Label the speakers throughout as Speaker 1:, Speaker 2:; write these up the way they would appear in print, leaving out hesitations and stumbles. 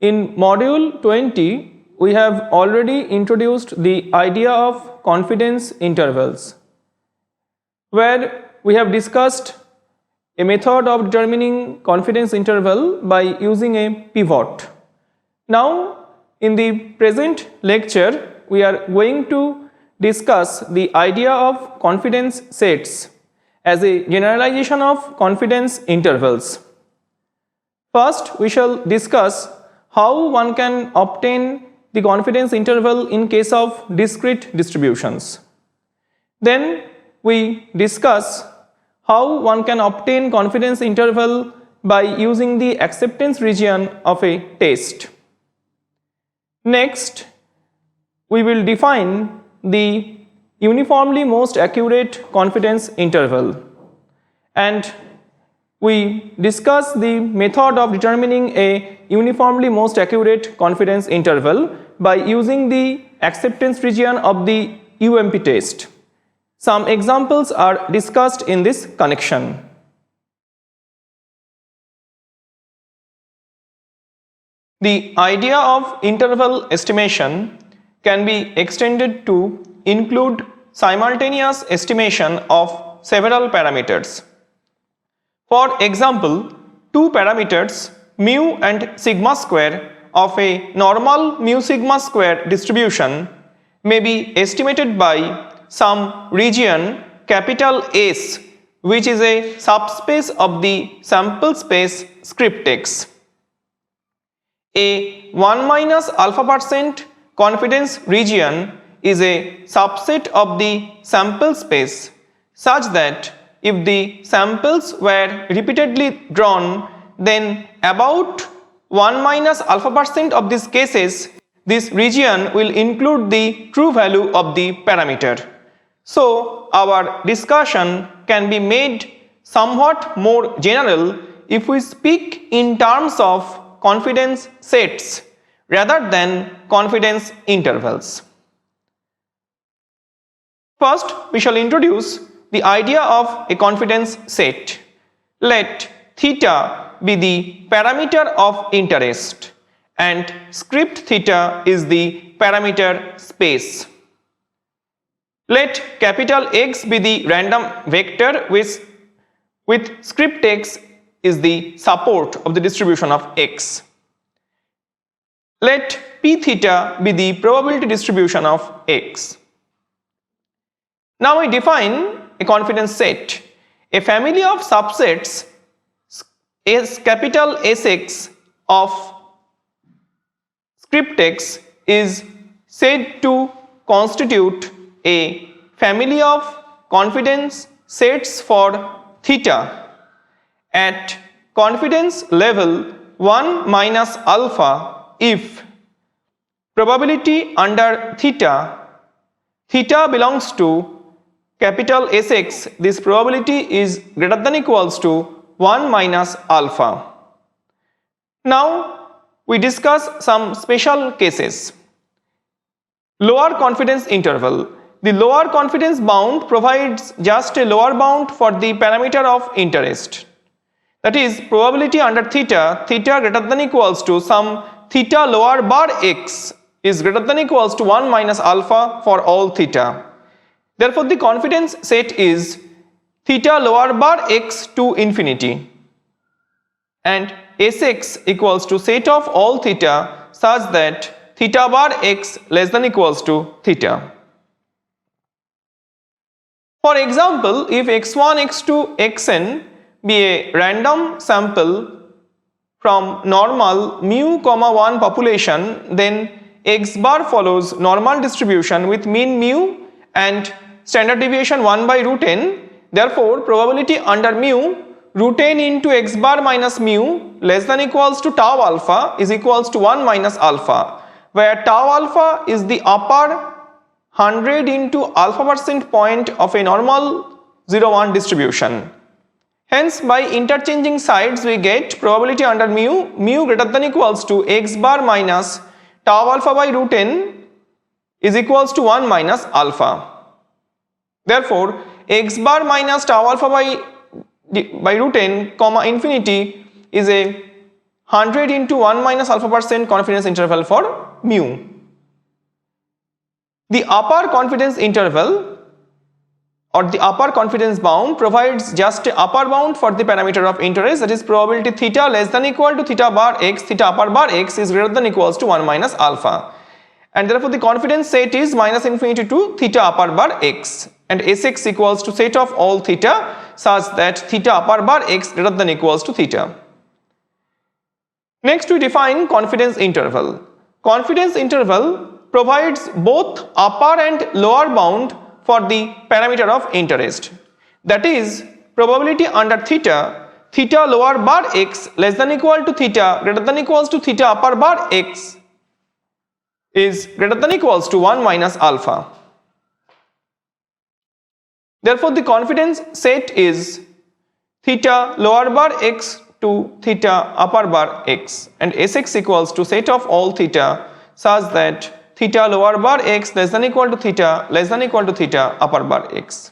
Speaker 1: In module 20, we have already introduced the idea of confidence intervals, where we have discussed a method of determining confidence interval by using a pivot. Now, in the present lecture, we are going to discuss the idea of confidence sets as a generalization of confidence intervals. First, we shall discuss how one can obtain the confidence interval in case of discrete distributions. Then we discuss how one can obtain confidence interval by using the acceptance region of a test. Next, we will define the uniformly most accurate confidence interval, and we discuss the method of determining a uniformly most accurate confidence interval by using the acceptance region of the UMP test. Some examples are discussed in this connection. The idea of interval estimation can be extended to include simultaneous estimation of several parameters. For example, two parameters mu and sigma square of a normal mu sigma square distribution may be estimated by some region capital S, which is a subspace of the sample space script X. A 1 minus alpha % confidence region is a subset of the sample space such that if the samples were repeatedly drawn, then about 1 minus alpha % of these cases, this region will include the true value of the parameter. So, our discussion can be made somewhat more general if we speak in terms of confidence sets rather than confidence intervals. First, we shall introduce the idea of a confidence set. Let theta be the parameter of interest and script theta is the parameter space. Let capital X be the random vector with script X is the support of the distribution of X. Let P theta be the probability distribution of X. Now we define a confidence set. A family of subsets is capital Sx of script X is said to constitute a family of confidence sets for theta at confidence level 1 minus alpha if probability under theta belongs to capital Sx, this probability is greater than equals to 1 minus alpha. Now we discuss some special cases. Lower confidence interval. The lower confidence bound provides just a lower bound for the parameter of interest. That is, probability under theta greater than equals to some theta lower bar x is greater than equals to 1 minus alpha for all theta. Therefore, the confidence set is theta lower bar x to infinity and Sx equals to set of all theta such that theta bar x less than equals to theta. For example, if x1, x2, xn be a random sample from normal mu, 1 population, then x bar follows normal distribution with mean mu and standard deviation 1 by root n. Therefore, probability under mu root n into x bar minus mu less than equals to tau alpha is equals to 1 minus alpha, where tau alpha is the upper 100 into alpha % point of a normal 0-1 distribution. Hence, by interchanging sides we get probability under mu greater than equals to x bar minus tau alpha by root n is equals to 1 minus alpha. Therefore, x bar minus tau alpha by root n comma infinity is a 100 into 1 minus alpha percent confidence interval for mu. The upper confidence interval or the upper confidence bound provides just a upper bound for the parameter of interest, that is probability theta less than equal to theta bar x, theta upper bar x is greater than equals to 1 minus alpha, and therefore the confidence set is minus infinity to theta upper bar x, and Sx equals to set of all theta such that theta upper bar x greater than equals to theta. Next we define confidence interval. Confidence interval provides both upper and lower bound for the parameter of interest, that is probability under theta, theta lower bar x less than equal to theta greater than equals to theta upper bar x is greater than equals to 1 minus alpha. Therefore the confidence set is theta lower bar x to theta upper bar x, and Sx equals to set of all theta such that theta lower bar x less than equal to theta less than equal to theta upper bar x.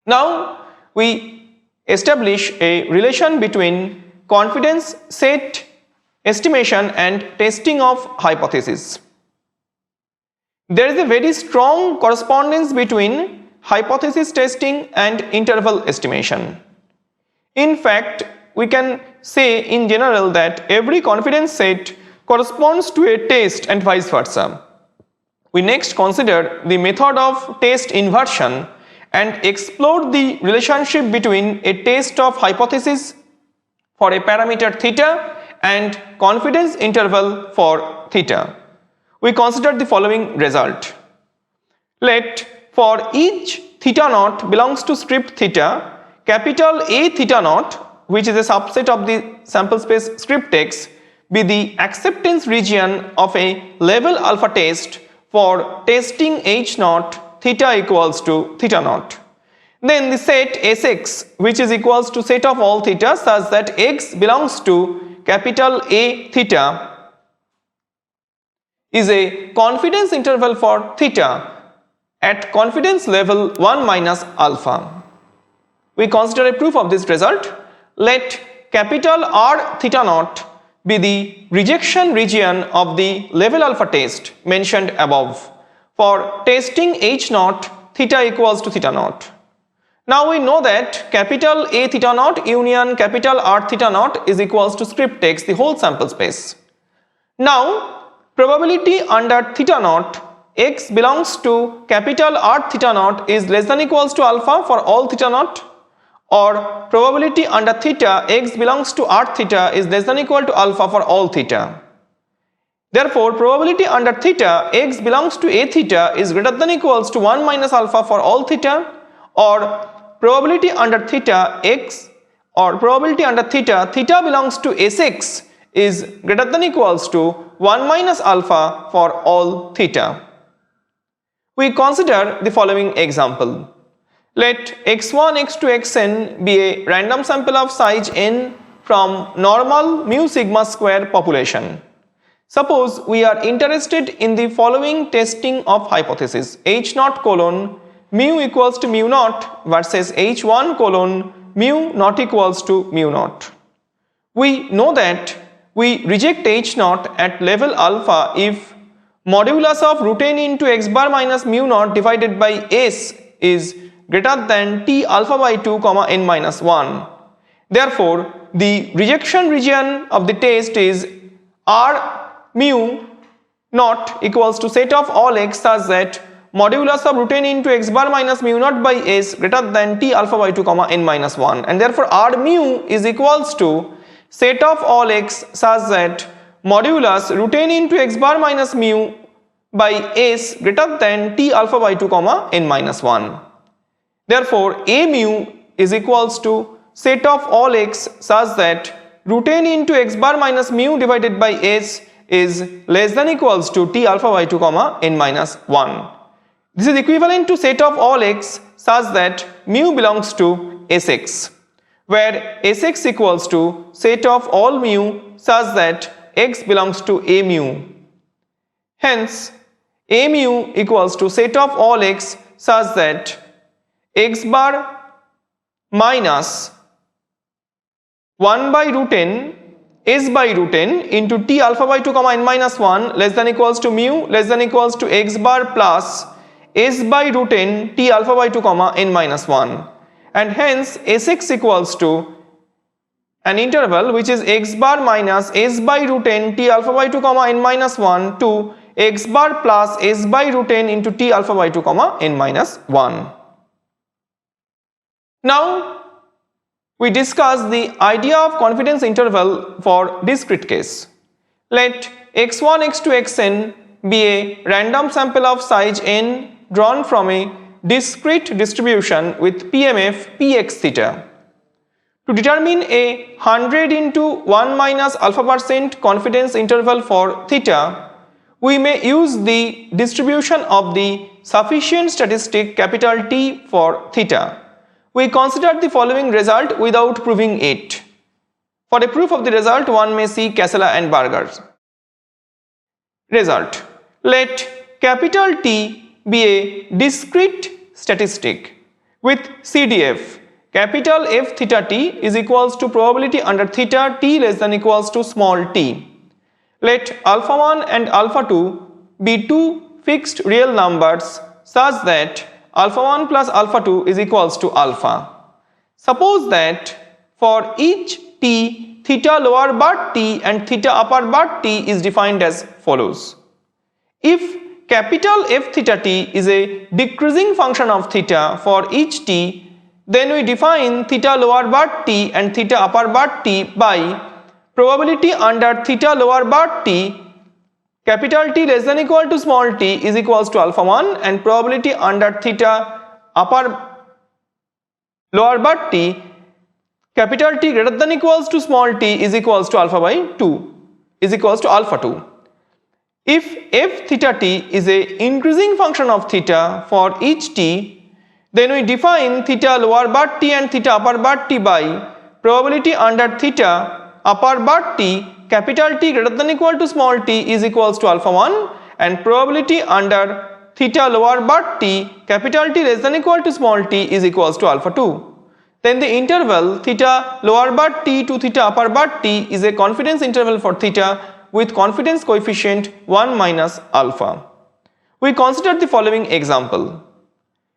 Speaker 1: Now we establish a relation between confidence set estimation and testing of hypothesis. There is a very strong correspondence between hypothesis testing and interval estimation. In fact, we can say in general that every confidence set corresponds to a test and vice versa. We next consider the method of test inversion and explore the relationship between a test of hypothesis for a parameter theta and confidence interval for theta. We consider the following result. Let for each theta naught belongs to script theta, capital A theta naught, which is a subset of the sample space script x, be the acceptance region of a level alpha test for testing h naught theta equals to theta naught. Then the set Sx, which is equals to set of all theta such that x belongs to capital A theta, is a confidence interval for theta at confidence level 1 minus alpha. We consider a proof of this result. Let capital R theta naught be the rejection region of the level alpha test mentioned above for testing h naught theta equals to theta naught. Now we know that capital A theta naught union capital R theta naught is equals to script x, the whole sample space. Now probability under theta naught x belongs to capital R theta naught is less than equals to alpha for all theta naught, or probability under theta x belongs to R theta is less than equal to alpha for all theta. Therefore probability under theta x belongs to A theta is greater than equals to 1 minus alpha for all theta, or probability under theta x or probability under theta theta belongs to Sx is greater than equals to 1 minus alpha for all theta. We consider the following example. Let x1, x2, xn be a random sample of size n from normal mu sigma square population. Suppose we are interested in the following testing of hypothesis h naught colon mu equals to mu naught versus h1 colon mu not equals to mu naught. We know that we reject h naught at level alpha if modulus of root n into x bar minus mu naught divided by s is greater than t alpha by 2 comma n minus 1. Therefore the rejection region of the test is R mu naught equals to set of all x such that modulus of root n into x bar minus mu naught by s greater than t alpha by 2 comma n minus 1, and therefore R mu is equals to set of all x such that modulus root n into x bar minus mu by s greater than t alpha by 2 comma n minus 1. Therefore A mu is equals to set of all x such that root n into x bar minus mu divided by s is less than equals to t alpha by 2 comma n minus 1. This is equivalent to set of all x such that mu belongs to Sx, where Sx equals to set of all mu such that x belongs to A mu. Hence A mu equals to set of all x such that x bar minus 1 by root n s by root n into t alpha by 2 comma n minus 1 less than equals to mu less than equals to x bar plus s by root n t alpha by 2 comma n minus 1, and hence sx equals to an interval which is x bar minus s by root n t alpha by 2 comma n minus 1 to x bar plus s by root n into t alpha by 2 comma n minus 1. Now we discuss the idea of confidence interval for discrete case. Let x1, x2, xn be a random sample of size n drawn from a discrete distribution with PMF px theta. To determine a 100 into 1 minus alpha % confidence interval for theta, we may use the distribution of the sufficient statistic capital T for theta. We consider the following result without proving it. For a proof of the result, one may see Casella and Berger's result. Let capital T be a discrete statistic with CDF. Capital F theta t is equals to probability under theta t less than equals to small t. Let alpha 1 and alpha 2 be two fixed real numbers such that alpha 1 plus alpha 2 is equals to alpha. Suppose that for each t, theta lower bar t and theta upper bar t is defined as follows. If capital F theta t is a decreasing function of theta for each t, then we define theta lower bar t and theta upper bar t by probability under theta lower bar t capital T less than equal to small t is equals to alpha 1, and probability under theta upper lower bar t capital T greater than equals to small t is equals to alpha by 2 is equals to alpha 2. If f theta t is a increasing function of theta for each t, then we define theta lower bar t and theta upper bar t by probability under theta upper bar t capital T greater than equal to small t is equals to alpha 1, and probability under theta lower bar t capital T less than equal to small t is equals to alpha 2. Then the interval theta lower bar t to theta upper bar t is a confidence interval for theta with confidence coefficient 1 minus alpha. We consider the following example.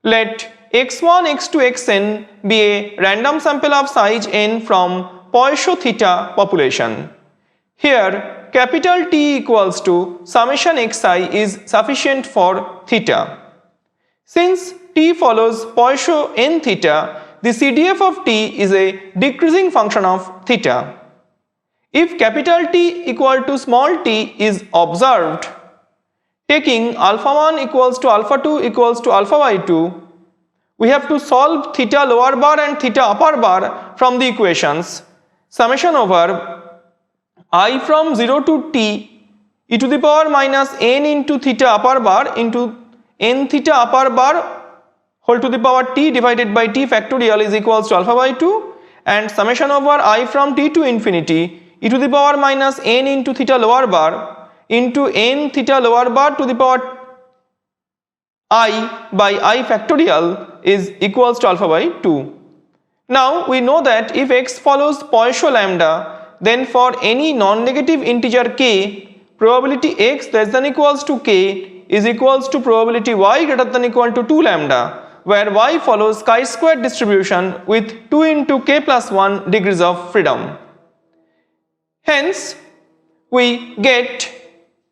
Speaker 1: Let x1, x2, xn be a random sample of size n from Poisson theta population. Here capital T equals to summation xi is sufficient for theta. Since t follows Poisson n theta, the CDF of t is a decreasing function of theta. If capital T equal to small t is observed, taking alpha 1 equals to alpha 2 equals to alpha by 2, we have to solve theta lower bar and theta upper bar from the equations summation over I from 0 to t e to the power minus n into theta upper bar into n theta upper bar whole to the power t divided by t factorial is equals to alpha by 2, and summation over I from t to infinity e to the power minus n into theta lower bar into n theta lower bar to the power I by I factorial is equals to alpha by 2. Now we know that if x follows Poisson lambda, then for any non-negative integer k, probability x less than equals to k is equals to probability y greater than equal to 2 lambda, where y follows chi-square distribution with 2 into k plus 1 degrees of freedom. Hence we get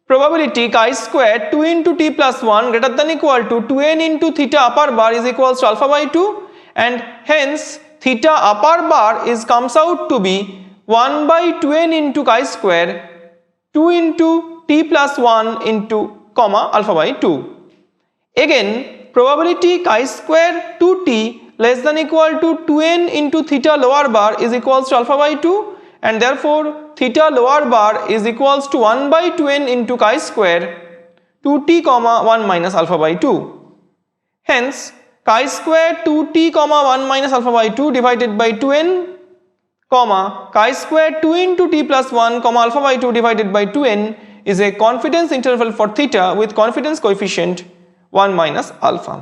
Speaker 1: probability chi-square 2 into t plus 1 greater than equal to 2n into theta upper bar is equals to alpha by 2, and hence theta upper bar is comes out to be 1 by 2n into chi-square 2 into t plus 1 into comma alpha by 2. Again probability chi-square 2t less than equal to 2n into theta lower bar is equals to alpha by 2, and therefore theta lower bar is equals to 1 by 2n into chi-square 2t comma 1 minus alpha by 2. Hence chi-square 2t comma 1 minus alpha by 2 divided by 2n comma chi-square 2 into t plus 1 comma alpha by 2 divided by 2n is a confidence interval for theta with confidence coefficient 1 minus alpha.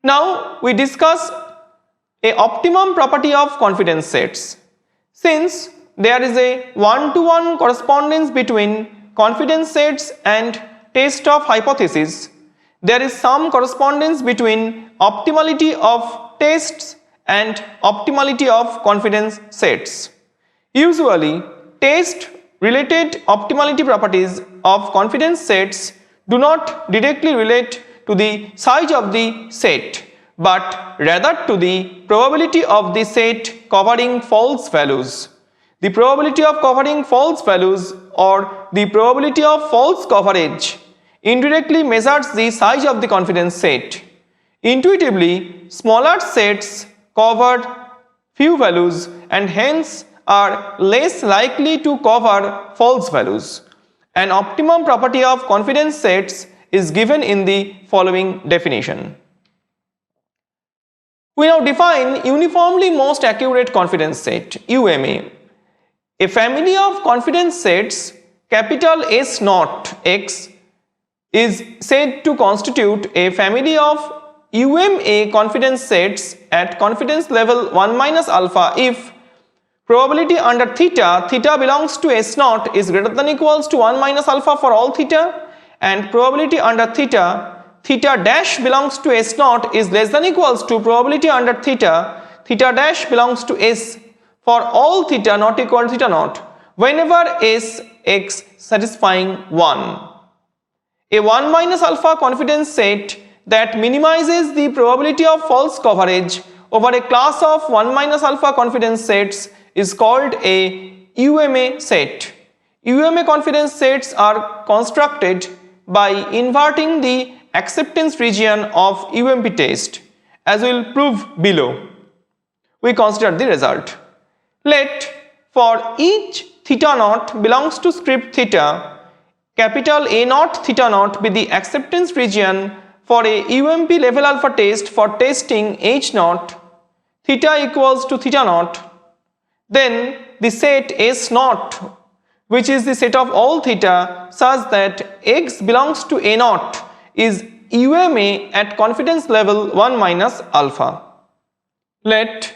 Speaker 1: Now we discuss a optimum property of confidence sets. Since there is a one-to-one correspondence between confidence sets and test of hypothesis, there is some correspondence between optimality of tests and optimality of confidence sets. Usually, test-related optimality properties of confidence sets do not directly relate to the size of the set, but rather to the probability of the set covering false values. The probability of covering false values or the probability of false coverage indirectly measures the size of the confidence set. Intuitively, smaller sets cover few values and hence are less likely to cover false values. An optimum property of confidence sets is given in the following definition. We now define uniformly most accurate confidence set, UMA. A family of confidence sets capital S naught X is said to constitute a family of UMA confidence sets at confidence level 1 minus alpha if probability under theta belongs to S naught is greater than equals to 1 minus alpha for all theta, and probability under theta dash belongs to S naught is less than equals to probability under theta dash belongs to S for all theta not equal to theta naught whenever S x satisfying 1. A 1 minus alpha confidence set that minimizes the probability of false coverage over a class of 1 minus alpha confidence sets is called a UMA set. UMA confidence sets are constructed by inverting the acceptance region of UMP test, as we will prove below. We consider the result. Let for each theta naught belongs to script theta, capital A naught theta naught be the acceptance region for a UMP level alpha test for testing H naught, theta equals to theta naught. Then the set S naught, which is the set of all theta such that X belongs to A naught, is UMA at confidence level 1 minus alpha. Let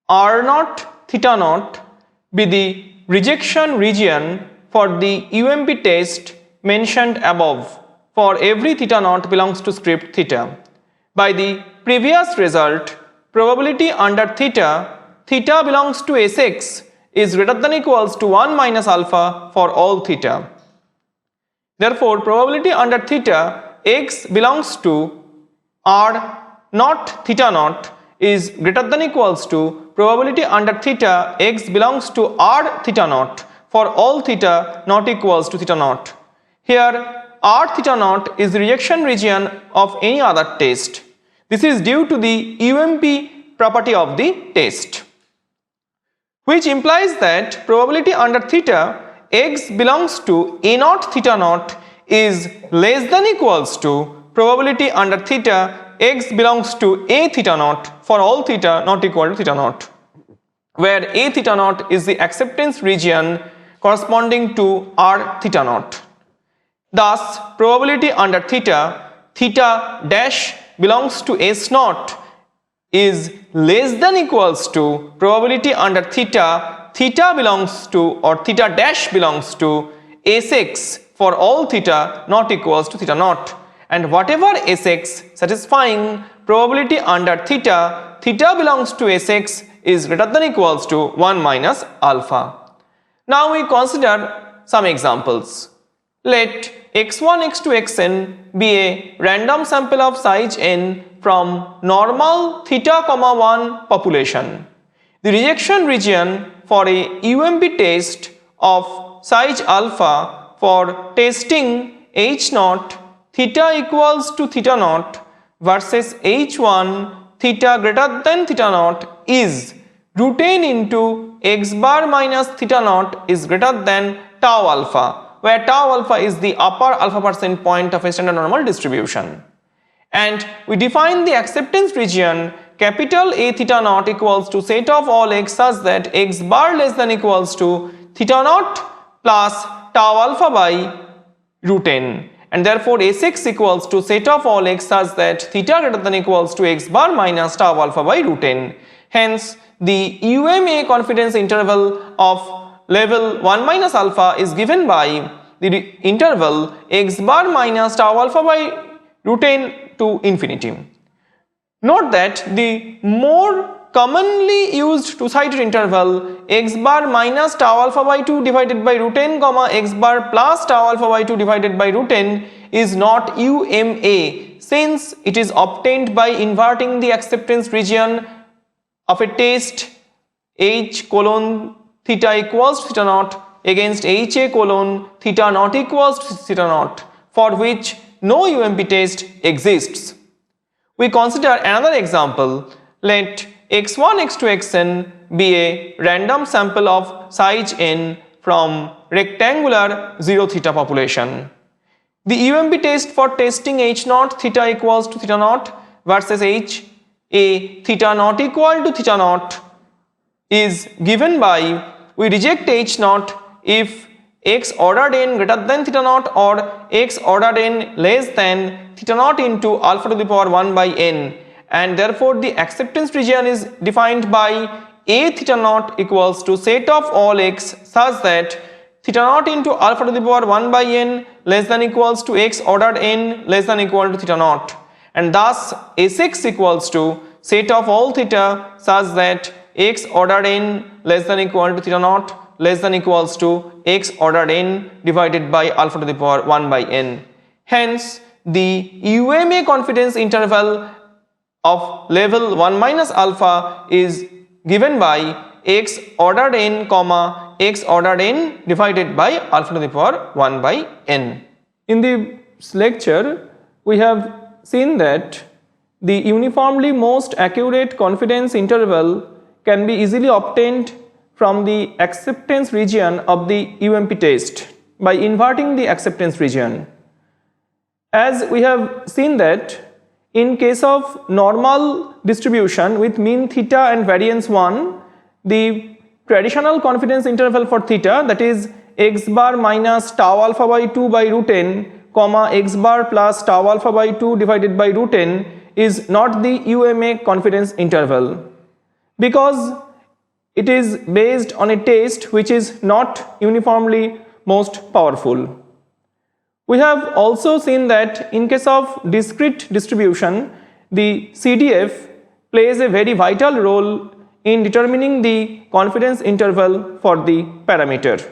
Speaker 1: R naught theta naught be the rejection region for the UMP test mentioned above for every theta naught belongs to script theta. By the previous result, probability under theta belongs to Sx is greater than equals to 1 minus alpha for all theta. Therefore, probability under theta x belongs to R naught theta naught is greater than equals to probability under theta x belongs to R theta naught for all theta not equals to theta naught. Here R theta naught is the rejection region of any other test. This is due to the UMP property of the test, which implies that probability under theta x belongs to A naught theta naught is less than equals to probability under theta x belongs to A theta naught for all theta not equal to theta naught, where A theta naught is the acceptance region corresponding to R theta naught. Thus, probability under theta dash belongs to S naught is less than equals to probability under theta belongs to or theta dash belongs to Sx for all theta not equals to theta naught, and whatever Sx satisfying probability under theta belongs to Sx is greater than equals to 1 minus alpha. Now we consider some examples. Let x1, x2, xn be a random sample of size n from normal theta, 1 population. The rejection region for a UMP test of size alpha for testing H naught theta equals to theta naught versus H1 theta greater than theta naught is root n into x bar minus theta naught is greater than tau alpha, where tau alpha is the upper alpha percent point of a standard normal distribution. And we define the acceptance region capital A theta naught equals to set of all x such that x bar less than equals to theta naught plus tau alpha by root n, and therefore Sx equals to set of all x such that theta greater than equals to x bar minus tau alpha by root n. Hence, the UMA confidence interval of level 1 minus alpha is given by the interval x bar minus tau alpha by root n to infinity. Note that the more commonly used two-sided interval x bar minus tau alpha by 2 divided by root n comma x bar plus tau alpha by 2 divided by root n is not UMA, since it is obtained by inverting the acceptance region of a test H colon theta equals to theta naught against HA colon theta not equals to theta naught, for which no UMP test exists. We consider another example. Let x1, x2, xn be a random sample of size n from rectangular 0 theta population. The UMP test for testing h naught theta equals to theta naught versus h a theta not equal to theta naught is given by we reject h naught if x ordered n greater than theta naught or x ordered n less than theta naught into alpha to the power 1 by n, and therefore the acceptance region is defined by a theta naught equals to set of all x such that theta naught into alpha to the power 1 by n less than equals to x ordered n less than equal to theta naught, and thus Sx equals to set of all theta such that x ordered n less than equal to theta naught less than equals to x ordered n divided by alpha to the power 1 by n. Hence, the UMA confidence interval of level 1 minus alpha is given by x ordered n comma x ordered n divided by alpha to the power 1 by n. In this lecture, we have seen that the uniformly most accurate confidence interval can be easily obtained from the acceptance region of the UMP test by inverting the acceptance region. As we have seen that in case of normal distribution with mean theta and variance 1, the traditional confidence interval for theta, that is x bar minus tau alpha by 2 by root n comma x bar plus tau alpha by 2 divided by root n, is not the UMA confidence interval, because it is based on a test which is not uniformly most powerful. We have also seen that in case of discrete distribution, the CDF plays a very vital role in determining the confidence interval for the parameter.